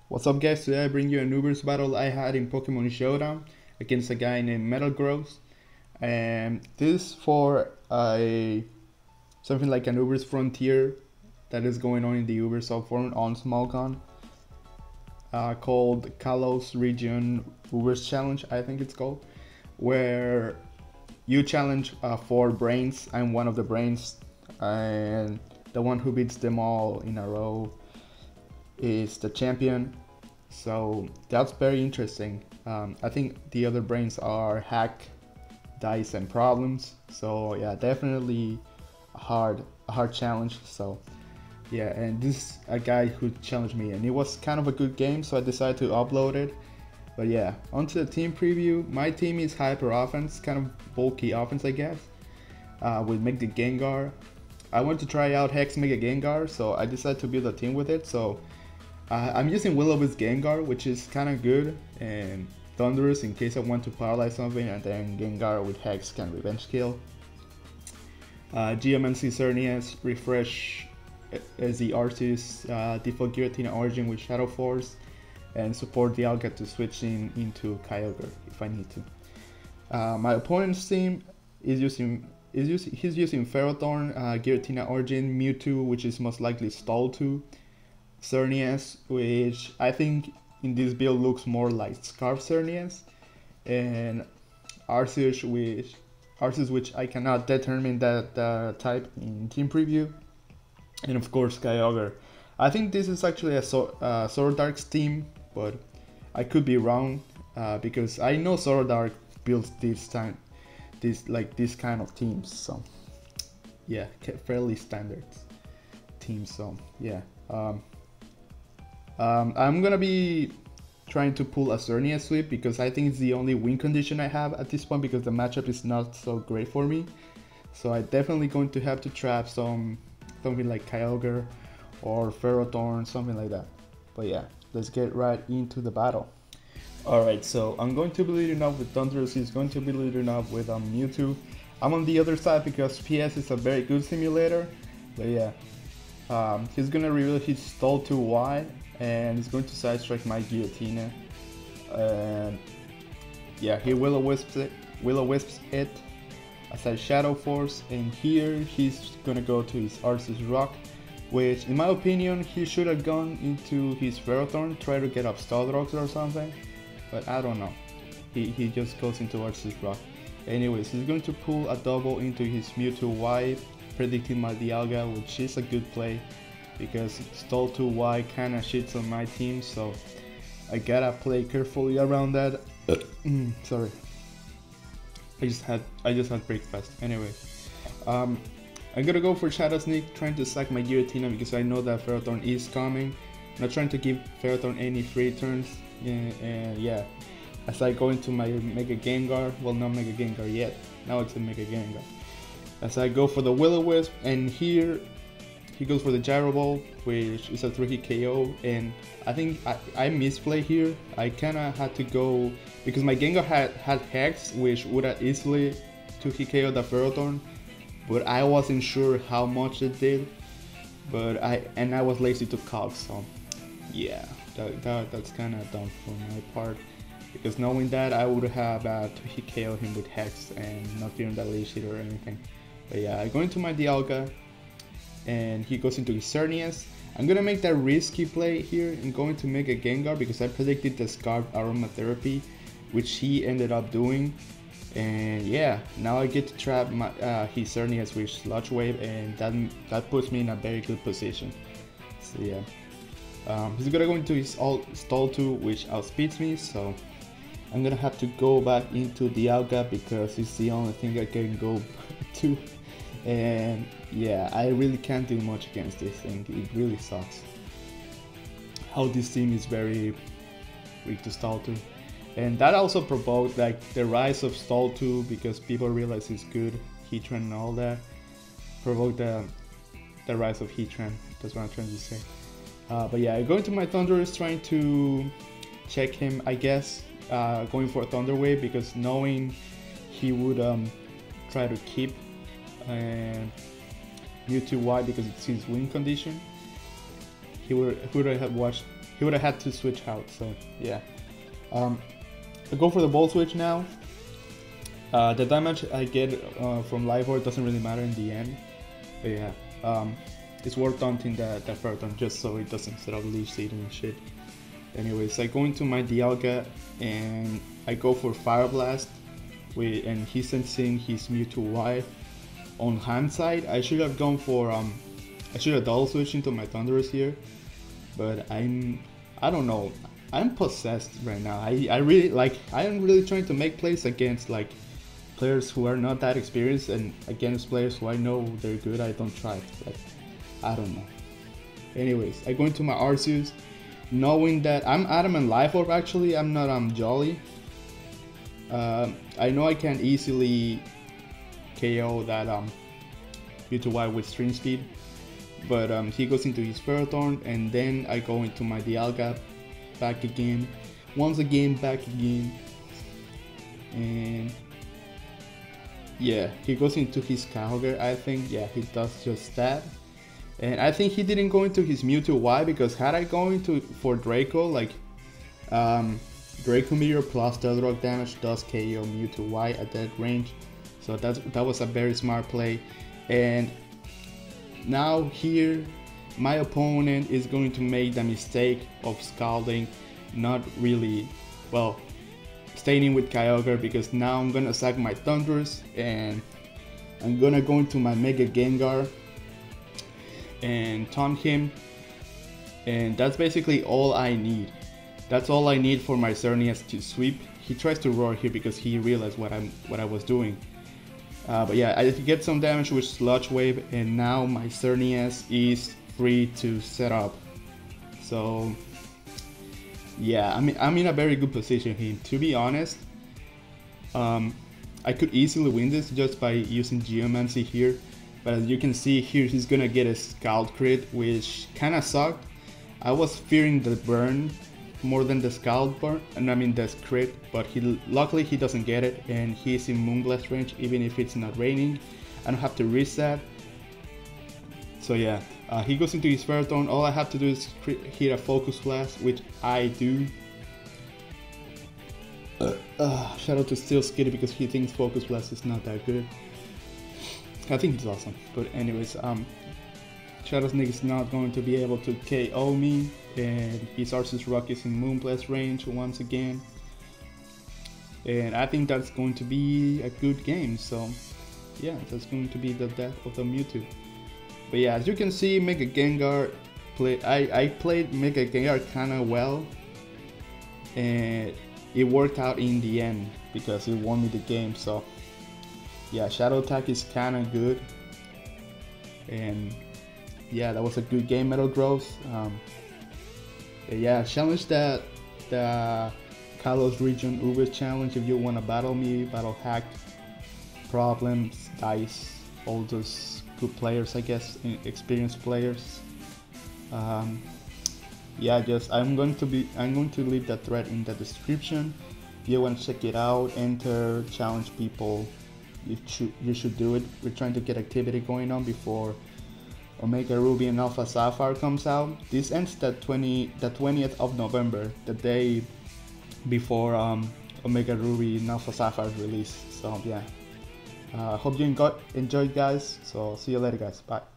What's up guys, today I bring you an Ubers battle I had in Pokemon Showdown against a guy named Metal Gross. And this is for something like an Ubers Frontier that is going on in the Uber subforum on Smallcon, called Kalos Region Ubers Challenge, I think it's called, where you challenge 4 brains. I'm one of the brains, and the one who beats them all in a row is the champion. So that's very interesting. I think the other brains are Hack, Dice, and Problems. So yeah, definitely a hard challenge. So yeah, and this is a guy who challenged me, and it was kind of a good game, so I decided to upload it. But yeah, onto the team preview. My team is Hyper Offense, kind of bulky offense, I guess, with Make the Gengar. I want to try out Hex Mega Gengar, so I decided to build a team with it. So I'm using Will-O-Wisp Gengar, which is kind of good, and Thunderous in case I want to paralyze something, and then Gengar with Hex can revenge kill. GMNC Cernias, refresh as the artist, default Giratina Origin with Shadow Force, and support the Alga to switch into Kyogre if I need to. My opponent's team is he's using Ferrothorn, Giratina Origin, Mewtwo, which is most likely Stall 2, Cernias, which I think in this build looks more like Scarf Cernias, and Arceus, which I cannot determine that type in team preview, and of course Kyogre. I think this is actually a Sword Dark's team, but I could be wrong, because I know Sword Dark builds this kind of teams. So yeah, fairly standard teams. So yeah. I'm gonna be trying to pull a Cernia sweep because I think it's the only win condition I have at this point, because the matchup is not so great for me. So I definitely going to have to trap something like Kyogre or Ferrothorn, something like that. But yeah, let's get right into the battle. Alright, so I'm going to be leading up with Thunderous, he's going to be leading up with Mewtwo. I'm on the other side because PS is a very good simulator. But yeah, he's gonna reveal his Stall 2Y, and he's going to side strike my Giratina, and yeah, he Will-O-Wisps it as a Shadow Force, and here he's gonna go to his Arceus Rock, which in my opinion he should have gone into his Ferrothorn, try to get up Stardrogs or something, but I don't know, he just goes into Arceus Rock. Anyways, he's going to pull a double into his Mewtwo Y, predicting my Dialga, which is a good play because Stall 2Y kinda shits on my team, so I gotta play carefully around that. Sorry, I just had breakfast. Anyway, I'm gonna go for Shadow Sneak, trying to sack my Giratina because I know that Ferrothorn is coming. I'm not trying to give Ferrothorn any free turns, and yeah, as I go into my Mega Gengar, well, not Mega Gengar yet, now it's a Mega Gengar. As I go for the Will-O-Wisp, and here he goes for the Gyro Ball, which is a 3-hit KO, and I think I misplay here. I kinda had to go, because my Gengar had Hex, which would have easily 2-hit KO the Ferrothorn, but I wasn't sure how much it did, but I was lazy to cog, so yeah, that's kinda dumb for my part, because knowing that I would have 2-hit KO him with Hex and not fearing that leash hit or anything. But yeah, I go into my Dialga, and he goes into his Cernias. I'm gonna make that risky play here and going to make a Gengar because I predicted the Scarf Aromatherapy, which he ended up doing. And yeah, now I get to trap my, his Cernias with Sludge Wave, and that puts me in a very good position. So yeah, he's gonna go into his Stall 2, which outspeeds me, so I'm gonna have to go back into Dialga because it's the only thing I can go to. And yeah, I really can't do much against this thing. It really sucks how this team is very weak to Stall 2, and that also provoked like the rise of Stall 2 because people realize it's good Heatran and all that, provoked the rise of Heatran. That's what I'm trying to say. But yeah, I go into my Thunderous trying to check him, I guess, going for a Thunder Wave because knowing he would try to keep and Mewtwo Y because it's his win condition. He would have watched he would have had to switch out. So yeah, I go for the ball switch now. The damage I get from Livor doesn't really matter in the end, but yeah, it's worth taunting that Ferton just so it doesn't set up leaf seed and shit. Anyways, I go into my Dialga and I go for Fire Blast, and he's sensing his Mewtwo Y. On hindsight, I should have gone for I should have double switched into my Thundurus here, but I don't know. I'm possessed right now. I really like. I am really trying to make plays against like players who are not that experienced, and against players who I know they're good. I don't try. Like, I don't know. Anyways, I go into my Arceus, knowing that I'm Adam and Life Orb. Actually, I'm not Jolly. I know I can easily KO that Mewtwo Y with Stream Speed, but he goes into his Ferrothorn, and then I go into my Dialga. Back again, once again, back again, and yeah, he goes into his Kyogre. I think, yeah, he does just that, and I think he didn't go into his Mewtwo Y, because had I gone into for Draco, like Draco Meteor plus Stealth Rock damage does KO Mewtwo Y at that range, so that was a very smart play. And now here, my opponent is going to make the mistake of Scalding, not really, well, staying with Kyogre, because now I'm gonna sack my Thundurus and I'm gonna go into my Mega Gengar and taunt him, and that's basically all I need. That's all I need for my Xerneas to sweep. He tries to roar here because he realized what I was doing. But yeah, I get some damage with Sludge Wave, and now my Xerneas is free to set up. So yeah, I'm in a very good position here. To be honest, I could easily win this just by using Geomancy here, but as you can see here, he's gonna get a Scald crit, which kinda sucked. I was fearing the burn more than the Scald burn, and I mean the crit, but luckily he doesn't get it, and he's in Moonblast range even if it's not raining. I don't have to reset. So yeah, he goes into his Ferrothorn. All I have to do is hit a Focus Blast, which I do. Shout out to Steel Skitty because he thinks Focus Blast is not that good. I think it's awesome. But anyways, Shadow Sneak is not going to be able to KO me, and his Arceus Rock is in Moonblast range once again. And I think that's going to be a good game. So yeah, that's going to be the death of the Mewtwo. But yeah, as you can see, Mega Gengar I played Mega Gengar kinda well, and it worked out in the end because it won me the game. So yeah, Shadow Attack is kinda good, and yeah, that was a good game, Metal Growth. Yeah, challenge that the Kalos Region Uber challenge if you wanna battle me, battle Hack, Problems, Dice, all those good players, I guess, experienced players. Yeah, just I'm going to leave that thread in the description. If you want to check it out, enter, challenge people, you should do it. We're trying to get activity going on before Omega Ruby and Alpha Sapphire comes out. This ends the 20th of November, the day before Omega Ruby and Alpha Sapphire release. So yeah. Hope you enjoyed, guys. So see you later, guys. Bye.